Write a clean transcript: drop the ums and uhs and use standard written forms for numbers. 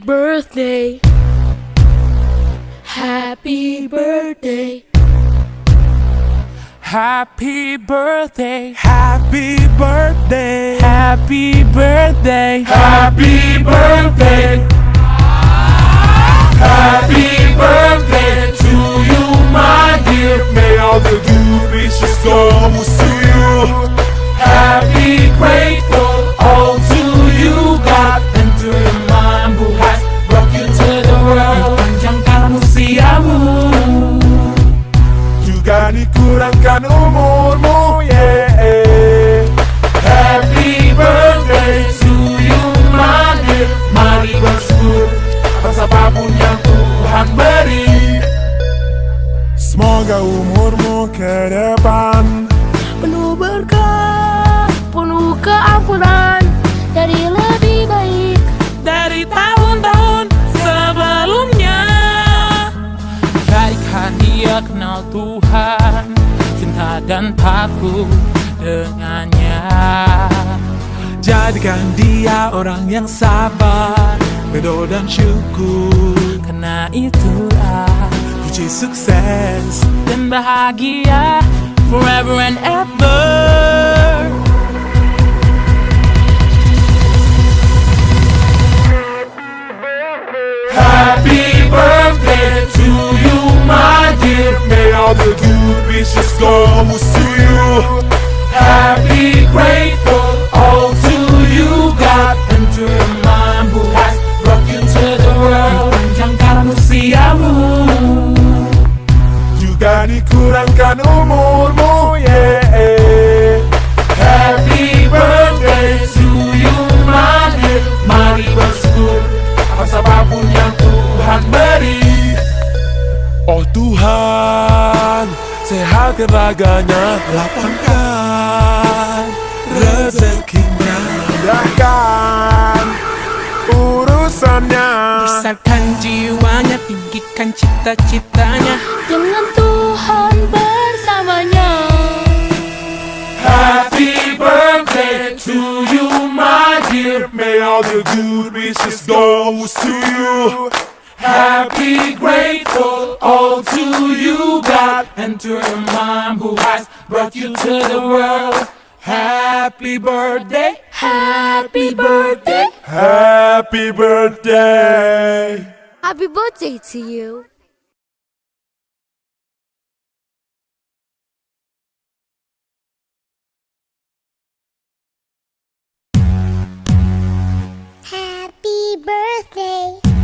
birthday. Happy birthday. Happy birthday. Happy birthday. Happy birthday. Happy birthday. Happy birthday to you, my dear. May all the good wishes go to you. Happy, grateful, all to you, God, and to your mom who has brought you to the world. Panjangkan usiamu, juga dikurangkan umurmu, yeah. Happy birthday to you, my dear. Mari bersyukur atas apapun yang Tuhan beri. Semoga umurmu ke depan Penuh berkah, penuh keampunan, jadi lebih baik dari tahun-tahun sebelumnya. Jadikan dia kenal Tuhan, cinta dan takut dengannya. Jadikan dia orang yang sabar, berdoa dan syukur. Karena itulah Kunci sukses dan bahagia forever and ever. Happy birthday to you, my dear. May all the good wishes go to you. Happy, grateful, all to you, God, and to your mom who has brought you to the world. Panjangkan usiamu, juga dikurangkan umurmu, yeah. Happy birthday to you, my dear. Mari bersyukur atas apapun yang Tuhan beri. Oh Tuhan, sehatkan raganya, lapangkan rezekinya, mudahkan urusannya, Besarkan jiwanya, tinggikan cita-citanya. dengan Tuhan bersamanya. Happy birthday to you, my dear. May all the good wishes go to you. Happy, grateful, all to you, God, and to your mom who has brought you to the world. Happy birthday. Happy birthday. Happy birthday. Happy birthday to you. Happy birthday